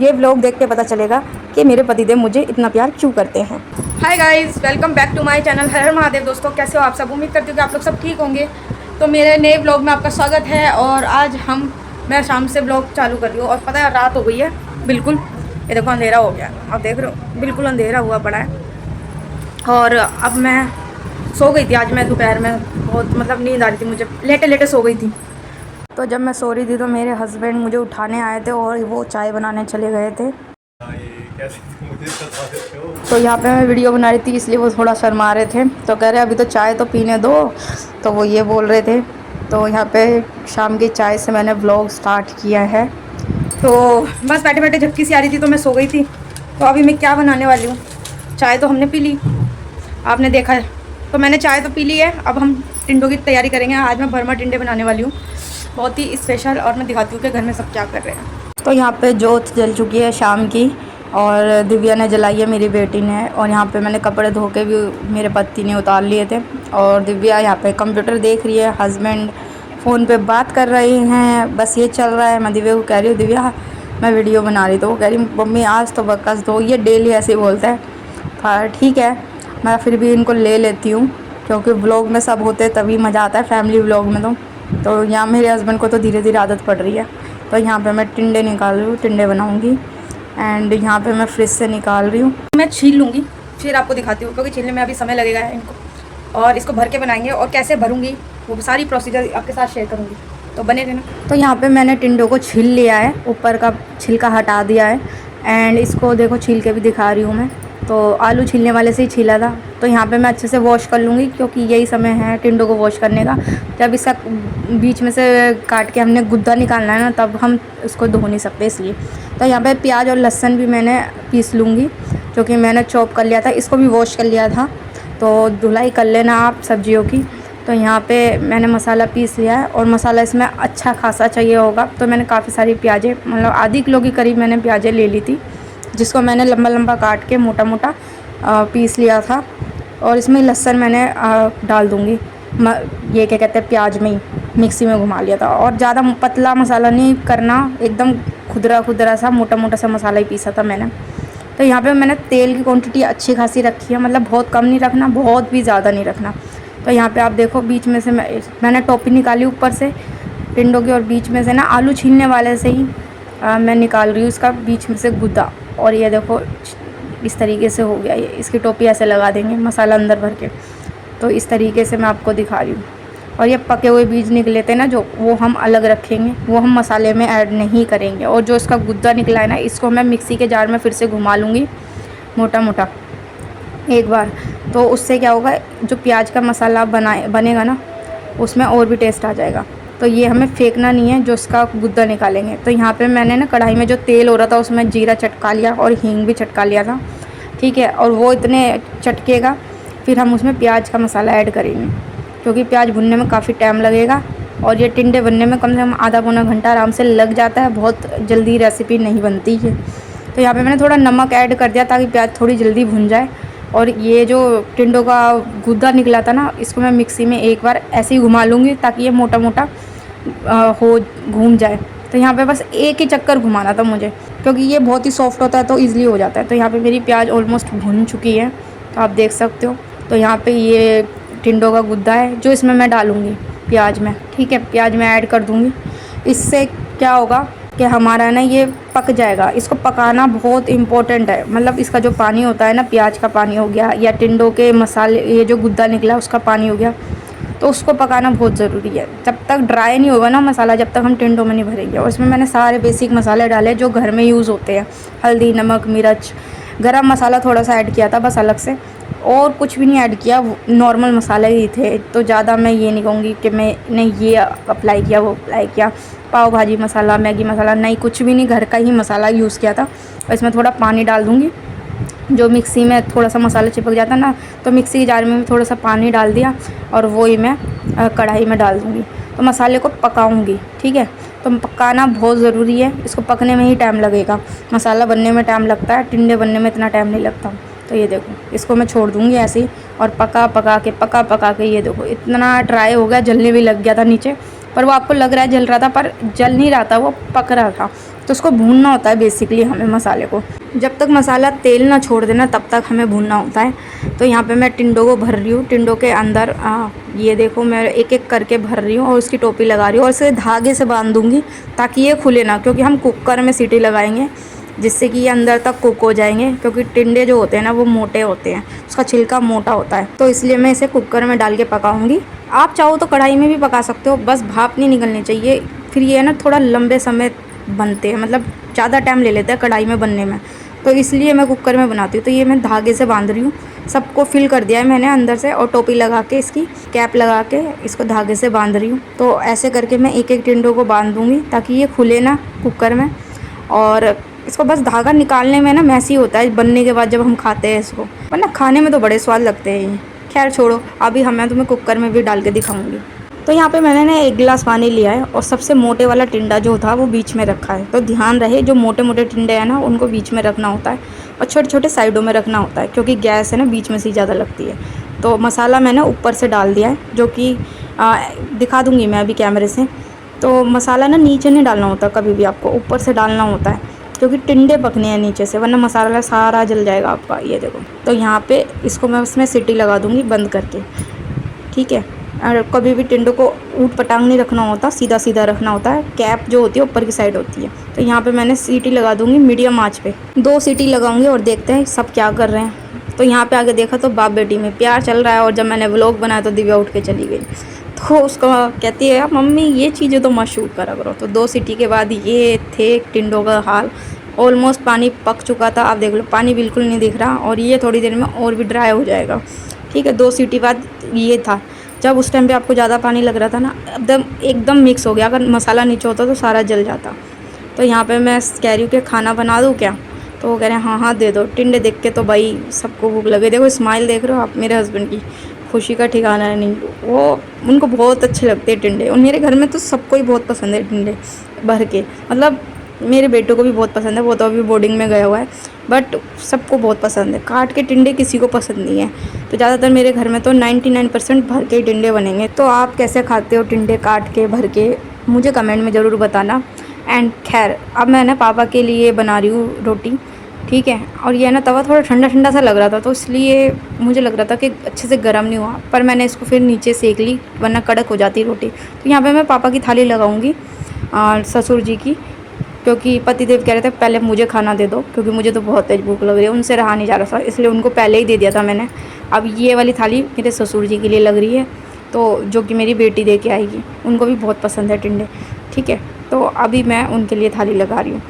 ये व्लॉग देख के पता चलेगा कि मेरे पतिदेव मुझे इतना प्यार क्यों करते हैं। Hi guys, welcome back to my channel. Har Har Mahadev. दोस्तों कैसे हो आप सब? उम्मीद करती हूँ कि आप लोग सब ठीक होंगे। तो मेरे नए व्लॉग में आपका स्वागत है। और आज मैं शाम से व्लॉग चालू कर रही हूँ और पता है रात हो गई है बिल्कुल। ये देखो अंधेरा हो गया, आप देख रहे हो बिल्कुल अंधेरा हुआ पड़ा है। और अब मैं सो गई थी। आज मैं दोपहर में बहुत नींद आ रही थी मुझे, लेटे लेटे सो गई थी। तो जब मैं सो रही थी तो मेरे हस्बैंड मुझे उठाने आए थे और वो चाय बनाने चले गए थे। तो यहाँ पे मैं वीडियो बना रही थी इसलिए वो थोड़ा शर्मा रहे थे। तो कह रहे अभी तो चाय तो पीने दो, तो वो ये बोल रहे थे। तो यहाँ पे शाम की चाय से मैंने व्लॉग स्टार्ट किया है। तो बस बैठे बैठे झपकी सी आ रही थी तो मैं सो गई थी। तो अभी मैं क्या बनाने वाली हूँ, चाय तो हमने पी ली, आपने देखा है। तो मैंने चाय तो पी ली है, अब हम टिंडों की तैयारी करेंगे। आज मैं भरमा टिंडे बनाने वाली हूँ, बहुत ही स्पेशल। और मैं दिखाती हूँ कि घर में सब क्या कर रहे हैं। तो यहाँ पे जोत जल चुकी है शाम की, और दिव्या ने जलाई है, मेरी बेटी ने। और यहाँ पे मैंने कपड़े धो के भी मेरे पति ने उतार लिए थे। और दिव्या यहाँ पे कंप्यूटर देख रही है, हस्बैंड फ़ोन पे बात कर रहे हैं, बस ये चल रहा है। मैं दिव्या को कह रही हूँ दिव्या मैं वीडियो बना रही, तो वो कह रही मम्मी आज तो बकस दो, ये डेली ऐसे ही बोलता है। हाँ ठीक है, मैं फिर भी इनको ले लेती हूँ क्योंकि व्लॉग में सब होते तभी मज़ा आता है, फैमिली व्लॉग में। तो यहाँ मेरे हस्बैंड को तो धीरे धीरे आदत पड़ रही है। तो यहाँ पे मैं टिंडे निकाल रही हूँ, टिंडे बनाऊँगी। एंड यहाँ पे मैं फ्रिज से निकाल रही हूँ, मैं छील लूँगी फिर आपको दिखाती हूँ, क्योंकि छीलने में अभी समय लगेगा इनको। और इसको भर के बनाएंगे और कैसे भरूँगी वो सारी प्रोसीजर आपके साथ शेयर करूँगी, तो बने रहना। तो यहाँ पे मैंने टिंडों को छील लिया है, ऊपर का छिलका हटा दिया है। एंड इसको देखो छील के भी दिखा रही हूँ मैं। तो आलू छीलने वाले से ही छीला था। तो यहाँ पे मैं अच्छे से वॉश कर लूँगी क्योंकि यही समय है टिंडों को वॉश करने का। जब इसका बीच में से काट के हमने गुद्दा निकालना है ना, तब हम इसको धो नहीं सकते इसलिए। तो यहाँ पे प्याज और लहसुन भी मैंने पीस लूँगी, क्योंकि मैंने चॉप कर लिया था, इसको भी वॉश कर लिया था। तो धुलाई कर लेना आप सब्जियों की। तो यहाँ पे मैंने मसाला पीस लिया है, और मसाला इसमें अच्छा खासा चाहिए होगा। तो मैंने काफ़ी सारी प्याज़ें, आधी किलो की करीब मैंने प्याज़ें ले ली थी, जिसको मैंने लंबा लंबा काट के मोटा मोटा पीस लिया था। और इसमें लहसुन मैंने डाल दूँगी, ये क्या कहते हैं, प्याज में ही मिक्सी में घुमा लिया था। और ज़्यादा पतला मसाला नहीं करना, एकदम खुदरा खुदरा सा मोटा मोटा सा मसाला ही पीसा था मैंने। तो यहाँ पे मैंने तेल की क्वांटिटी अच्छी खासी रखी है, बहुत कम नहीं रखना, बहुत भी ज़्यादा नहीं रखना। तो यहाँ पे आप देखो बीच में से मैंने टोपी निकाली ऊपर से टिंडों की, और बीच में से ना आलू छीलने वाले से ही मैं निकाल रही हूँ इसका बीच में से गुद्दा। और ये देखो इस तरीके से हो गया, ये इसकी टोपी ऐसे लगा देंगे मसाला अंदर भर के। तो इस तरीके से मैं आपको दिखा रही हूँ। और ये पके हुए बीज निकले थे ना जो, वो हम अलग रखेंगे, वो हम मसाले में ऐड नहीं करेंगे। और जो इसका गुद्दा निकला है ना, इसको मैं मिक्सी के जार में फिर से घुमा लूँगी मोटा मोटा एक बार। तो उससे क्या होगा, जो प्याज का मसाला बनेगा ना, उसमें और भी टेस्ट आ जाएगा। तो ये हमें फेंकना नहीं है, जो इसका गुद्दा निकालेंगे। तो यहाँ पे मैंने ना कढ़ाई में जो तेल हो रहा था उसमें जीरा चटका लिया और हींग भी चटका लिया था, ठीक है। और वो इतने चटकेगा, फिर हम उसमें प्याज का मसाला ऐड करेंगे, क्योंकि प्याज भुनने में काफ़ी टाइम लगेगा। और ये टिंडे बनने में कम से कम आधा पौना घंटा आराम से लग जाता है, बहुत जल्दी रेसिपी नहीं बनती है। तो यहाँ पे मैंने थोड़ा नमक ऐड कर दिया ताकि प्याज थोड़ी जल्दी भुन जाए। और ये जो टिंडों का गुद्दा निकला था ना, इसको मैं मिक्सी में एक बार ऐसे ही घुमा लूँगी ताकि ये मोटा मोटा हो घूम जाए। तो यहाँ पे बस एक ही चक्कर घुमाना था मुझे, क्योंकि ये बहुत ही सॉफ्ट होता है तो ईज़िली हो जाता है। तो यहाँ पे मेरी प्याज ऑलमोस्ट भुन चुकी है, तो आप देख सकते हो। तो यहाँ पे ये टिंडों का गुद्दा है जो इसमें मैं डालूँगी प्याज में, ठीक है। प्याज में ऐड कर दूँगी। इससे क्या होगा कि हमारा ना ये पक जाएगा। इसको पकाना बहुत इम्पोर्टेंट है, इसका जो पानी होता है ना, प्याज का पानी हो गया या टिंडों के मसाले, ये जो गुद्दा निकला उसका पानी हो गया, तो उसको पकाना बहुत ज़रूरी है। जब तक ड्राई नहीं होगा ना मसाला, जब तक हम टिंडों में नहीं भरेंगे। और इसमें मैंने सारे बेसिक मसाले डाले जो घर में यूज़ होते हैं, हल्दी, नमक, मिर्च, गरम मसाला थोड़ा सा ऐड किया था बस अलग से, और कुछ भी नहीं ऐड किया, नॉर्मल मसाले ही थे। तो ज़्यादा मैं ये नहीं कहूँगी कि मैंने ये अप्लाई किया वो अप्लाई किया, पाव भाजी मसाला, मैगी मसाला, नहीं, कुछ भी नहीं, घर का ही मसाला यूज़ किया था। और इसमें थोड़ा पानी डाल दूँगी, जो मिक्सी में थोड़ा सा मसाला चिपक जाता है ना, तो मिक्सी के जार में थोड़ा सा पानी डाल दिया और वो ही मैं कढ़ाई में डाल दूँगी। तो मसाले को पकाऊँगी, ठीक है। तो पकाना बहुत ज़रूरी है, इसको पकने में ही टाइम लगेगा। मसाला बनने में टाइम लगता है, टिंडे बनने में इतना टाइम नहीं लगता। तो ये देखो, इसको मैं छोड़ दूँगी ऐसे ही, और पका पका के ये देखो इतना ड्राई हो गया, जलने भी लग गया था नीचे। पर वो आपको लग रहा है जल रहा था, पर जल नहीं रहा था, वो पक रहा था। तो उसको भूनना होता है बेसिकली हमें मसाले को। जब तक मसाला तेल ना छोड़ देना तब तक हमें भूनना होता है। तो यहाँ पे मैं टिंडों को भर रही हूँ। टिंडों के अंदर ये देखो मैं एक एक करके भर रही हूँ और उसकी टोपी लगा रही हूँ और इसे धागे से बांध दूँगी ताकि ये खुले ना, क्योंकि हम कुकर में सीटी लगाएंगे जिससे कि ये अंदर तक कुक हो जाएंगे, क्योंकि टिंडे जो होते हैं ना वो मोटे होते हैं, उसका छिलका मोटा होता है। तो इसलिए मैं इसे कुकर में डाल के पकाऊंगी। आप चाहो तो कढ़ाई में भी पका सकते हो, बस भाप नहीं निकलनी चाहिए। फिर ये ना थोड़ा लंबे समय बनते हैं, मतलब ज़्यादा टाइम ले लेते हैं कढ़ाई में बनने में, तो इसलिए मैं कुकर में बनाती हूँ। तो ये मैं धागे से बांध रही हूँ, सबको फिल कर दिया है मैंने अंदर से, और टोपी लगा के इसकी कैप लगा के इसको धागे से बांध रही हूँ। तो ऐसे करके मैं एक एक टिंडों को बांध दूँगी ताकि ये खुले ना कुकर में। और इसको बस धागा निकालने में ना मैसी होता है बनने के बाद जब हम खाते हैं इसको, वरना खाने में तो बड़े स्वाद लगते हैं ये। खैर छोड़ो, अभी मैं तुम्हें कुकर में भी डाल के दिखाऊंगी। तो यहाँ पे मैंने ना 1 गिलास पानी लिया है और सबसे मोटे वाला टिंडा जो था वो बीच में रखा है। तो ध्यान रहे जो मोटे मोटे टिंडे हैं ना उनको बीच में रखना होता है और छोटे छोटे साइडों में रखना होता है, क्योंकि गैस है ना बीच में से ज़्यादा लगती है। तो मसाला मैंने ऊपर से डाल दिया है, जो कि दिखा दूँगी मैं अभी कैमरे से। तो मसाला ना नीचे नहीं डालना होता, कभी भी आपको ऊपर से डालना होता है, क्योंकि टिंडे पकने हैं नीचे से, वरना मसाला सारा जल जाएगा आपका। ये देखो, तो यहाँ पे इसको मैं उसमें सीटी लगा दूँगी बंद करके, ठीक है। और कभी भी टिंडों को ऊट पटांग नहीं रखना होता, सीधा सीधा रखना होता है। कैप जो होती है ऊपर की साइड होती है। तो यहाँ पे मैंने सीटी लगा दूँगी मीडियम आँच पे, 2 सीटी लगाऊंगी और देखते हैं सब क्या कर रहे हैं। तो यहाँ पे आगे देखा तो बाप बेटी में प्यार चल रहा है, और जब मैंने व्लॉग बनाया तो दिव्या उठ के चली गई। तो उसको कहती है मम्मी ये चीज़ें तो मत शूट करा करो। तो 2 सीटी के बाद ये थे टिंडों का हाल। ऑलमोस्ट पानी पक चुका था, आप देख लो पानी बिल्कुल नहीं दिख रहा, और ये थोड़ी देर में और भी ड्राई हो जाएगा, ठीक है। 2 सीटी बाद ये था, जब उस टाइम पे आपको ज़्यादा पानी लग रहा था ना, एकदम मिक्स हो गया। अगर मसाला नीचे होता तो सारा जल जाता। तो यहाँ पे मैं कह रही हूँ कि खाना बना दूँ क्या, तो वो कह रहे हैं हाँ हाँ दे दो। टिंडे देख के तो भाई सबको भूख लगे। देखो स्माइल देख रहे हो आप मेरे हस्बैंड की, खुशी का ठिकाना है नहीं। वो उनको बहुत अच्छे लगते हैं टिंडे, और मेरे घर में तो सबको ही बहुत पसंद है टिंडे भर के। मतलब मेरे बेटों को भी बहुत पसंद है, वो तो अभी बोर्डिंग में गया हुआ है, बट सबको बहुत पसंद है। काट के टिंडे किसी को पसंद नहीं है, तो ज़्यादातर मेरे घर में तो 99% भर के टिंडे बनेंगे। तो आप कैसे खाते हो टिंडे काट के भर के, मुझे कमेंट में ज़रूर बताना। एंड खैर अब मैं ना पापा के लिए बना रही हूँ रोटी, ठीक है। और ये ना तवा थोड़ा ठंडा ठंडा सा लग रहा था, तो इसलिए मुझे लग रहा था कि अच्छे से गर्म नहीं हुआ, पर मैंने इसको फिर नीचे सेक ली, वरना कड़क हो जाती रोटी। तो यहाँ पे मैं पापा की थाली लगाऊंगी और ससुर जी की, क्योंकि पतिदेव कह रहे थे पहले मुझे खाना दे दो, क्योंकि मुझे तो बहुत तेज भूख लग रही है, उनसे रहा नहीं जा रहा था, इसलिए उनको पहले ही दे दिया था मैंने। अब ये वाली थाली मेरे ससुर जी के लिए लग रही है, तो जो कि मेरी बेटी दे के आएगी, उनको भी बहुत पसंद है टिंडे, ठीक है। तो अभी मैं उनके लिए थाली लगा रही हूँ।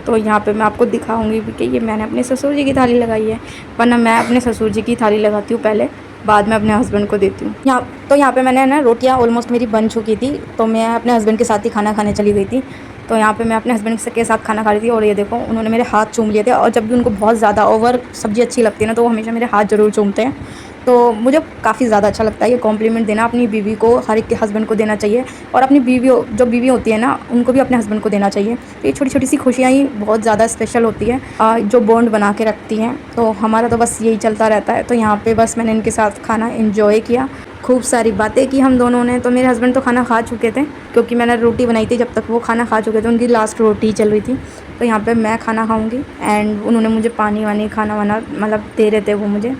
तो यहाँ पे मैं आपको दिखाऊंगी भी कि ये मैंने अपने ससुर जी की थाली लगाई है, वरना मैं अपने ससुर जी की थाली लगाती हूँ पहले, बाद में अपने हस्बैंड को देती हूँ। यहाँ पे मैंने ना रोटियाँ ऑलमोस्ट मेरी बन चुकी थी, तो मैं अपने हस्बैंड के साथ ही खाना खाने चली गई थी। तो यहाँ पे मैं अपने हस्बैंड के साथ खाना खा रही थी, और ये देखो उन्होंने मेरे हाथ चूम लिए थे। और जब भी उनको बहुत ज़्यादा ओवर सब्ज़ी अच्छी लगती है ना, तो वो हमेशा मेरे हाथ ज़रूर चूमते हैं। तो मुझे काफ़ी ज़्यादा अच्छा लगता है ये कॉम्प्लीमेंट देना, अपनी बीवी को हर एक के हस्बैंड को देना चाहिए, और अपनी बीवी जो बीवी होती है ना उनको भी अपने हस्बैंड को देना चाहिए। तो ये छोटी छोटी सी खुशियाँ ही बहुत ज़्यादा स्पेशल होती है, जो बॉन्ड बना के रखती हैं। तो हमारा तो बस यही चलता रहता है। तो यहाँ पे बस मैंने इनके साथ खाना इन्जॉय किया, खूब सारी बातें की हम दोनों ने। तो मेरे हस्बैंड तो खाना खा चुके थे, क्योंकि मैंने रोटी बनाई थी, जब तक वो खाना खा चुके थे उनकी लास्ट रोटी चल रही थी। तो यहाँ पे मैं खाना खाऊंगी, एंड उन्होंने मुझे पानी वानी खाना वाना मतलब दे रहे थे वो मुझे।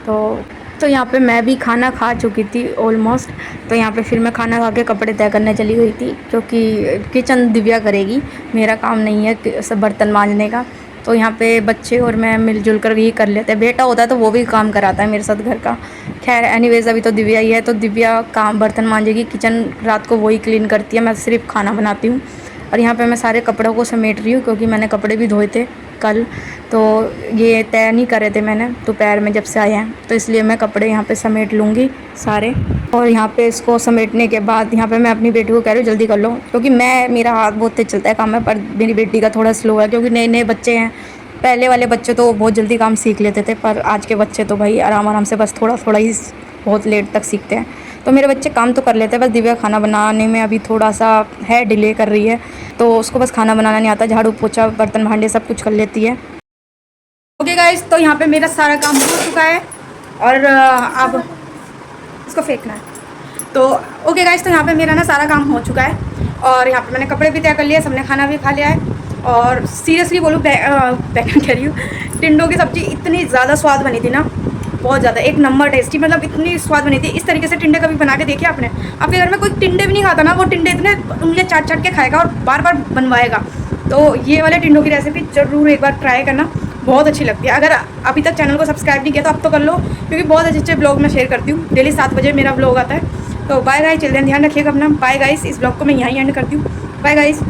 तो यहाँ पे मैं भी खाना खा चुकी थी ऑलमोस्ट। तो यहाँ पे फिर मैं खाना खा के कपड़े तय करने चली गई थी, क्योंकि किचन दिव्या करेगी, मेरा काम नहीं है सब बर्तन मांजने का। तो यहाँ पे बच्चे और मैं मिलजुल कर यही कर लेते हैं। बेटा होता है तो वो भी काम कराता है मेरे साथ घर का। खैर एनीवेज अभी तो दिव्या ही है, तो दिव्या काम बर्तन मांजेगी, किचन रात को वही क्लीन करती है, मैं सिर्फ खाना बनाती हूँ। और यहाँ पे मैं सारे कपड़ों को समेट रही हूँ, क्योंकि मैंने कपड़े भी धोए थे कल, तो ये तय नहीं करे थे मैंने दोपहर में जब से आए हैं, तो इसलिए मैं कपड़े यहाँ पे समेट लूँगी सारे। और यहाँ पे इसको समेटने के बाद यहाँ पे मैं अपनी बेटी को कह रही हूँ जल्दी कर लो, क्योंकि मेरा हाथ बहुत तेज चलता है काम में, पर मेरी बेटी का थोड़ा स्लो है, क्योंकि नए नए बच्चे हैं। पहले वाले बच्चे तो बहुत जल्दी काम सीख लेते थे, पर आज के बच्चे तो भाई आराम आराम से बस थोड़ा थोड़ा ही बहुत लेट तक सीखते हैं। तो मेरे बच्चे काम तो कर लेते हैं, बस दिव्या खाना बनाने में अभी थोड़ा सा है, डिले कर रही है। तो उसको बस खाना बनाना नहीं आता, झाड़ू पोछा बर्तन भांडे सब कुछ कर लेती है। ओके गाइस, तो यहाँ पे मेरा सारा काम हो चुका है, और अब इसको फेंकना है। तो ओके गाइस, तो यहाँ पे मेरा ना सारा काम हो चुका है और यहाँ पे मैंने कपड़े भी तय कर लिए, सबने खाना भी खा लिया है। और सीरियसली बोलूँ, बैगन कह रही हूँ, टिंडों की सब्ज़ी इतनी ज़्यादा स्वाद बनी थी ना, बहुत ज़्यादा एक नंबर टेस्टी, मतलब इतनी स्वाद बनी थी। इस तरीके से टिंडे कभी बना के देखिए आपने? आपके घर में कोई टिंडे भी नहीं खाता ना, वो टिंडे इतने उंगलियाँ चाट चाट के खाएगा और बार बार बनवाएगा। तो ये वाले टिंडों की रेसिपी ज़रूर एक बार ट्राई करना, बहुत अच्छी लगती है। अगर अभी तक चैनल को सब्सक्राइब नहीं किया तो अब तो कर लो, क्योंकि बहुत अच्छे अच्छे ब्लॉग मैं शेयर करती हूँ। डेली 7 बजे मेरा ब्लॉग आता है। तो बाय गाइस, चिल्ड्रन ध्यान रखिएगा अपना। बाय गाइस, इस ब्लॉग को मैं यहीं एंड करती हूँ। Bye guys.